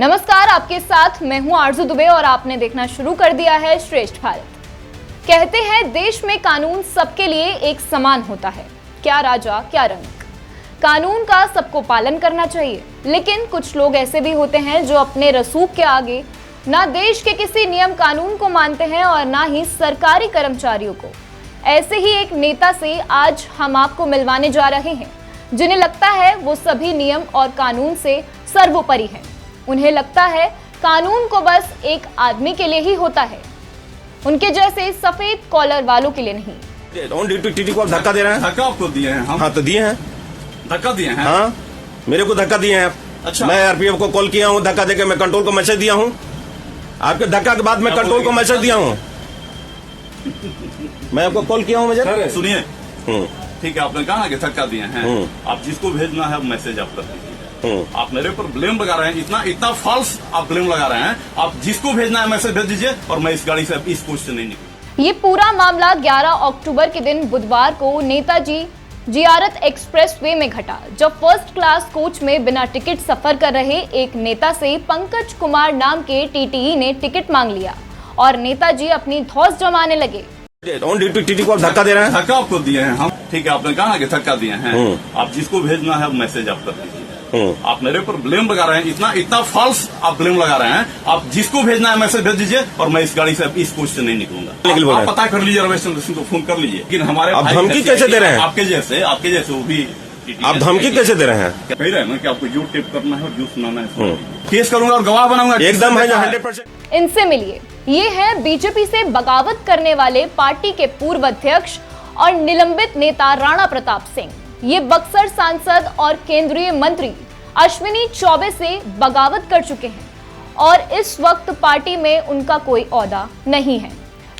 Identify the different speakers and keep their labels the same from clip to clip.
Speaker 1: नमस्कार, आपके साथ मैं हूं आरजू दुबे और आपने देखना शुरू कर दिया है श्रेष्ठ भारत। कहते हैं देश में कानून सबके लिए एक समान होता है, क्या राजा क्या रंक। कानून का सबको पालन करना चाहिए, लेकिन कुछ लोग ऐसे भी होते हैं जो अपने रसूख के आगे ना देश के किसी नियम कानून को मानते हैं और ना ही सरकारी कर्मचारियों को। ऐसे ही एक नेता से आज हम आपको मिलवाने जा रहे हैं, जिन्हें लगता है वो सभी नियम और कानून से सर्वोपरि हैं। उन्हें लगता है कानून को बस एक आदमी के लिए ही होता है, उनके जैसे सफेद कॉलर वालों के लिए नहीं।
Speaker 2: ऑन ड्यूटी टीटी को आप धक्का दे रहे हैं?
Speaker 3: धक्का आपको दिए हैं हम?
Speaker 2: हाँ तो दिए हैं।
Speaker 3: धक्का दिए हैं?
Speaker 2: हाँ, मेरे को धक्का दिए हैं।
Speaker 3: अच्छा।
Speaker 2: मैं आरपीएफ को कॉल किया हूँ, धक्का देके मैं कंट्रोल को मैसेज दिया हूँ। आपके धक्का के बाद मैं कंट्रोल को मैसेज दिया हूँ। मैं आपको कॉल किया हूँ मुझे।
Speaker 3: सुनिए, ठीक है, आपने कहा कि धक्का दिए हैं, आप जिसको भेजना है मैसेज आप कर दीजिए। आप मेरे पर ब्लेम लगा रहे हैं, इतना फॉल्स आप ब्लेम लगा रहे हैं। आप जिसको भेजना है मैसेज भेज दीजिए और मैं इस गाड़ी से इस पोस्ट से नहीं निकलूंगा।
Speaker 1: ये पूरा मामला 11 अक्टूबर के दिन बुधवार को नेताजी जियारत एक्सप्रेसवे में घटा, जब फर्स्ट क्लास कोच में बिना टिकट सफर कर रहे एक नेता से पंकज कुमार नाम के टीटीई ने टिकट मांग लिया और नेताजी अपनी धौंस जमाने लगे।
Speaker 2: ऑन ड्यूटी टीटी को आप धक्का दे रहे हैं?
Speaker 3: धक्का आपको दिए हैं हम? ठीक है, आपने कहा कि धक्का दिए हैं, आप जिसको भेजना है मैसेज आप कर दीजिए। आप मेरे पर ब्लेम लगा रहे हैं, इतना फॉल्स आप ब्लेम लगा रहे हैं। आप जिसको भेजना है मैसेज भेज दीजिए और मैं इस गाड़ी से इस पोस्ट से नहीं निकलूंगा। आप पता कर लीजिए, रमेश चंद्र सिंह को फोन कर लीजिए। लेकिन हमारे
Speaker 2: आप धमकी कैसे दे रहे हैं?
Speaker 3: आपके जैसे वो भी
Speaker 2: आप धमकी कैसे दे रहे हैं?
Speaker 3: कह रहे हैं ना कि आपको जो टेप करना है और जो सुनाना है केस करूंगा और गवाह बनाऊंगा।
Speaker 2: एकदम है 100%।
Speaker 1: इनसे मिलिए, ये हैं बीजेपी से बगावत करने वाले पार्टी के पूर्व अध्यक्ष और निलंबित नेता राणा प्रताप सिंह। ये बक्सर सांसद और केंद्रीय मंत्री अश्विनी चौबे से बगावत कर चुके हैं और इस वक्त पार्टी में उनका कोई ओहदा नहीं है,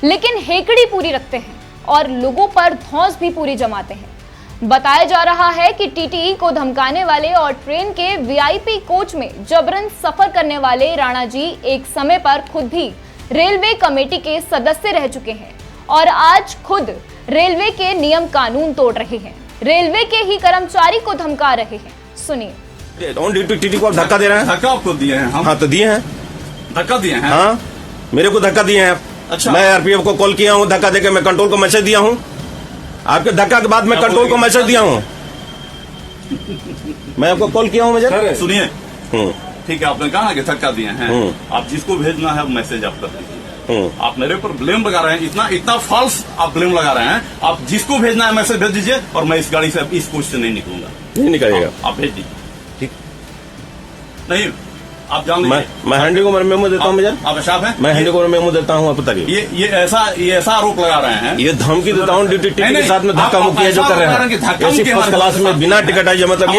Speaker 1: लेकिन हेकड़ी पूरी रखते हैं और लोगों पर धौंस भी पूरी जमाते हैं। बताया जा रहा है कि टीटीई को धमकाने वाले और ट्रेन के वीआईपी कोच में जबरन सफर करने वाले राणा जी एक समय पर खुद भी रेलवे कमेटी के सदस्य रह चुके हैं और आज खुद रेलवे के नियम कानून तोड़ रहे हैं, रेलवे के ही कर्मचारी को धमका रहे हैं। सुनिए।
Speaker 2: ऑन ड्यूटी टीटी को आप धक्का दे रहे हैं?
Speaker 3: धक्का आपको दिए हैं हम?
Speaker 2: हाँ तो दिए हैं।
Speaker 3: धक्का दिए हैं?
Speaker 2: हाँ, मेरे को धक्का दिए हैं।
Speaker 3: अच्छा।
Speaker 2: मैं आरपीएफ को कॉल किया हूँ, धक्का देके मैं कंट्रोल को मैसेज दिया हूँ। आपके धक्का के बाद मैं कंट्रोल को मैसेज दिया हूँ। मैं आपको कॉल किया हूँ मुझे।
Speaker 3: सुनिए, ठीक है, आपने कहा कि धक्का दिए हैं, आप जिसको भेजना है मैसेज आप कर दीजिए। आप मेरे पर ब्लेम लगा रहे हैं, इतना फॉल्स आप ब्लेम लगा रहे हैं। आप जिसको भेजना है मैसेज भेज दीजिए और मैं इस गाड़ी से इस पोस्ट से नहीं निकलूंगा।
Speaker 2: नहीं निकलेगा।
Speaker 3: आप भेज दीजिए।
Speaker 2: ठीक
Speaker 3: नहीं, आप जान लीजिए।
Speaker 2: मैं हैंडी को मेमो देता हूँ मुझे।
Speaker 3: आप साहब हैं?
Speaker 2: मैं हैंडी को मेमो देता हूँ, आप बताइए।
Speaker 3: ये ऐसा आरोप लगा रहे हैं,
Speaker 2: ये धमकी देता हूँ ड्यूटी टीटी के साथ में धक्का मुक्की है जो कर रहे हैं। ऐसी फर्स्ट क्लास में बिना टिकट है, मतलब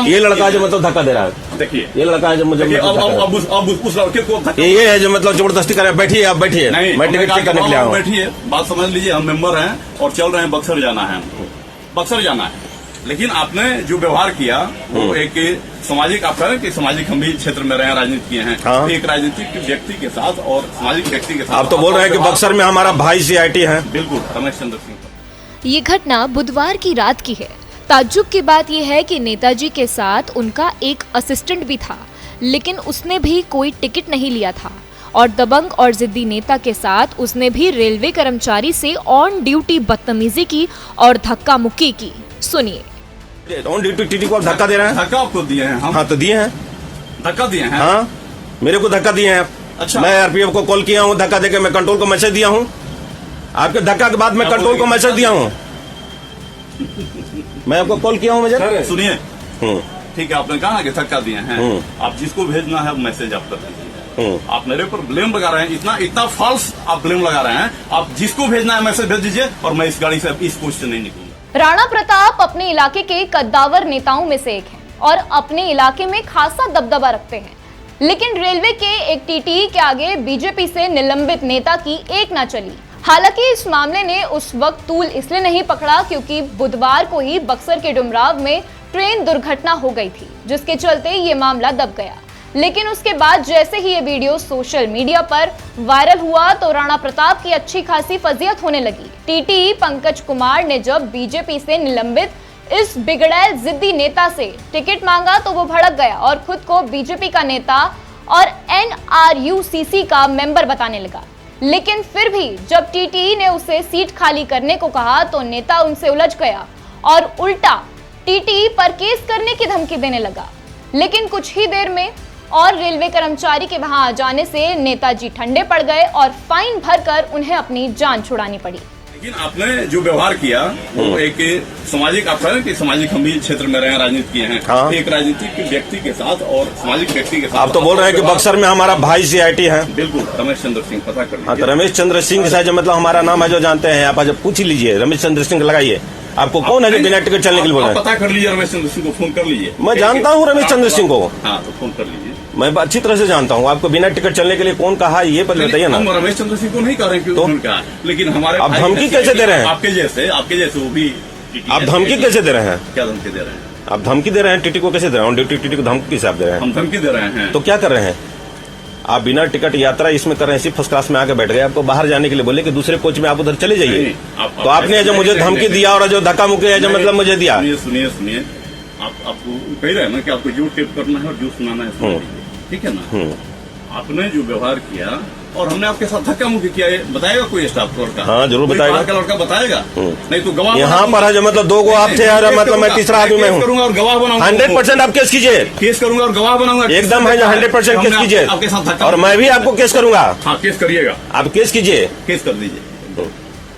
Speaker 2: ये लड़का जो मतलब धक्का दे रहा है।
Speaker 3: देखिए,
Speaker 2: ये लड़का है जो मुझे
Speaker 3: अब उस लड़के को
Speaker 2: ये है जो मतलब जबरदस्ती कर रहा है। बैठिए, आप बैठिए, मैं टिकट चेक करने के लिए आऊँ।
Speaker 3: बैठिए, बात समझ लीजिए। हम मेंबर हैं और चल रहे हैं, बक्सर जाना है हमको, बक्सर जाना है। लेकिन आपने जो व्यवहार किया वो एक सामाजिक, आप कह रहे हैं कि सामाजिक हम भी क्षेत्र में रहे, राजनीति किए हैं।
Speaker 2: हाँ।
Speaker 3: एक राजनीतिक व्यक्ति के साथ और सामाजिक व्यक्ति के साथ
Speaker 2: आप तो बोल रहे हैं कि बक्सर में हमारा भाई सीआईटी है।
Speaker 3: बिल्कुल, रमेश चंद्र सिंह।
Speaker 1: ये घटना बुधवार की रात की है। ताज्जुब की बात यह है कि नेताजी के साथ उनका एक असिस्टेंट भी था, लेकिन उसने भी कोई टिकट नहीं लिया था और दबंग और जिद्दी नेता के साथ उसने भी रेलवे कर्मचारी से ऑन ड्यूटी बदतमीजी की और धक्का मुक्की की। सुनिए।
Speaker 2: ऑन ड्यूटी टीटी को आप धक्का दे रहे हैं?
Speaker 3: धक्का आपको दिए हैं हम?
Speaker 2: हाँ तो दिए हैं।
Speaker 3: धक्का दिए हैं?
Speaker 2: हाँ, मेरे को धक्का दिए हैं।
Speaker 3: अच्छा।
Speaker 2: मैं आरपीएफ को कॉल किया हूँ, धक्का देके मैं कंट्रोल को मैसेज दिया हूँ। आपके धक्का के बाद मैं कंट्रोल को मैसेज दिया हूँ। मैं आपको कॉल किया हूँ मुझे।
Speaker 3: सुनिए, ठीक है, आपने कहा कि धक्का दिए हैं, आप जिसको भेजना है मैसेज आप कर दीजिए। आप मेरे पर ब्लेम लगा रहे हैं, इतना फॉल्स आप ब्लेम लगा रहे हैं। आप जिसको भेजना है मैसेज भेज दीजिए और मैं इस गाड़ी से इस पोस्ट से नहीं निकलूंगा। राणा प्रताप अपने इलाके के कद्दावर नेताओं में से एक हैं और अपने इलाके में खासा दबदबा रखते हैं, लेकिन रेलवे के एक टीटीई के आगे बीजेपी से निलंबित नेता की एक ना चली। हालांकि इस मामले ने उस वक्त तूल इसलिए नहीं पकड़ा क्योंकि बुधवार को ही बक्सर के डुमराव में ट्रेन दुर्घटना हो गई थी, जिसके चलते ये मामला दब गया। लेकिन उसके बाद जैसे ही ये वीडियो सोशल मीडिया पर वायरल हुआ तो राणा प्रताप की अच्छी खासी फजीहत होने लगी। टीटीई पंकज कुमार ने जब बीजेपी से निलंबित इस बिगड़ैल जिद्दी नेता से टिकट मांगा तो वो भड़क गया और खुद को बीजेपी का नेता
Speaker 1: और NRUCC का मेंबर बताने लगा। लेकिन फिर भी जब TTE ने उसे सीट खाली करने को कहा तो नेता उनसे उलझ गया और उल्टा TTE पर केस करने की धमकी देने लगा। लेकिन कुछ ही देर में और रेलवे कर्मचारी के वहां आ जाने से नेताजी ठंडे पड़ गए और फाइन भरकर उन्हें अपनी जान छुड़ानी पड़ी।
Speaker 3: लेकिन आपने जो व्यवहार किया वो एक सामाजिक, आप कहें कि सामाजिक हम भी क्षेत्र में रहे, राजनीति किए हैं।
Speaker 2: हाँ।
Speaker 3: एक राजनीतिक व्यक्ति के साथ और सामाजिक व्यक्ति के साथ
Speaker 2: आप तो बोल रहे हैं कि बक्सर में हमारा भाई CIT है।
Speaker 3: बिल्कुल, रमेश चंद्र सिंह, पता कर
Speaker 2: हाँ,
Speaker 3: लीजिए।
Speaker 2: तो रमेश चंद्र सिंह के साथ जो मतलब हमारा नाम है जो जानते हैं आप, जब पूछ ही लीजिए रमेश चंद्र सिंह लगाइए, आपको कौन है जो बिना टिकट चलने के लिए बोल रहे हैं?
Speaker 3: पता कर लीजिए, रमेश चंद्र सिंह को फोन कर लीजिए।
Speaker 2: मैं जानता हूँ रमेश चंद्र सिंह को।
Speaker 3: हाँ, तो फोन कर लीजिए।
Speaker 2: मैं अच्छी तरह से जानता हूँ। आपको बिना टिकट चलने के लिए कौन कहा ये बताइए ना।
Speaker 3: हम रमेश चंद्र सिंह को नहीं कह रहे हैं कि
Speaker 2: तो?
Speaker 3: उन्होंने कहा, लेकिन हमारे
Speaker 2: आप धमकी कैसे दे रहे हैं?
Speaker 3: आपके जैसे वो भी।
Speaker 2: आप धमकी कैसे दे रहे हैं?
Speaker 3: क्या धमकी दे रहे हैं?
Speaker 2: आप धमकी दे रहे हैं TTE को कैसे दे रहे हैं? ड्यूटी TTE को धमकी किसे आप दे रहे हैं?
Speaker 3: हम धमकी दे रहे हैं
Speaker 2: तो क्या कर रहे हैं आप? बिना टिकट यात्रा इसमें कर रहे हैं, सिर्फ फर्स्ट क्लास में आके बैठ गए। आपको बाहर जाने के लिए बोले कि दूसरे कोच में आप उधर चले जाइए। तो आपने जो मुझे धमकी दिया और जो धक्का मुक्की है जो मतलब मुझे दिया।
Speaker 3: सुनिए, आपको कह रहे हैं ना कि आपको जो टेप करना है और जो सुनाना है सुना दीजिए, ठीक है ना? आपने जो व्यवहार किया और हमने आपके साथ धक्का मुक्की किया, ये बताएगा कोई स्टाफ फ्लोर का?
Speaker 2: हाँ, जरूर बताएगा।
Speaker 3: का लड़का बताएगा, नहीं तो गवाह
Speaker 2: यहाँ पर है जो मतलब 2 गो आप थे और मतलब मैं तीसरा आदमी मैं हूँ।
Speaker 3: करूंगा और गवाह बनाऊंगा।
Speaker 2: 100% आप केस कीजिए।
Speaker 3: केस करूंगा और गवाह बनाऊंगा।
Speaker 2: एकदम है जो 100% केस कीजिए
Speaker 3: आपके साथ धक्का,
Speaker 2: और मैं भी आपको केस करूंगा।
Speaker 3: हाँ, केस करिएगा।
Speaker 2: आप केस कीजिए,
Speaker 3: केस कर दीजिए।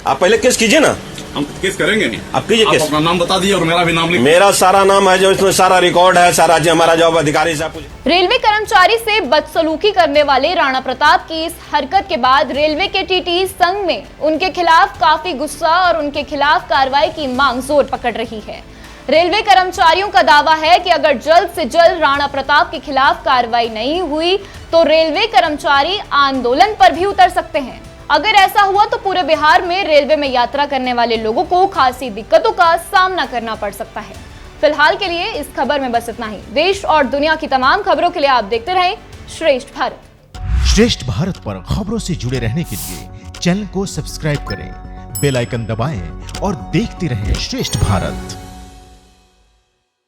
Speaker 2: आप पहले केस कीजिए ना।
Speaker 3: हम केस करेंगे नहीं।
Speaker 2: आप कीजिए केस।
Speaker 3: अपना नाम बता दीजिए और मेरा भी नाम लिख।
Speaker 2: मेरा सारा नाम है जो इसमें सारा रिकॉर्ड है, सारा जो हमारा जॉब अधिकारी साहब।
Speaker 1: रेलवे कर्मचारी से बदसलूकी करने वाले राणा प्रताप की इस हरकत के बाद रेलवे के TTE संघ में उनके खिलाफ काफी गुस्सा और उनके खिलाफ कार्रवाई की मांग जोर पकड़ रही है। रेलवे कर्मचारियों का दावा है कि अगर जल्द से जल्द राणा प्रताप के खिलाफ कार्रवाई नहीं हुई तो रेलवे कर्मचारी आंदोलन पर भी उतर सकते हैं। अगर ऐसा हुआ तो पूरे बिहार में रेलवे में यात्रा करने वाले लोगों को खासी दिक्कतों का सामना करना पड़ सकता है। फिलहाल के लिए इस खबर में बस इतना ही। देश और दुनिया की तमाम खबरों के लिए आप देखते रहें श्रेष्ठ भारत।
Speaker 4: श्रेष्ठ भारत पर खबरों से जुड़े रहने के लिए चैनल को सब्सक्राइब करें, बेल आइकन दबाएं और देखते रहें श्रेष्ठ भारत।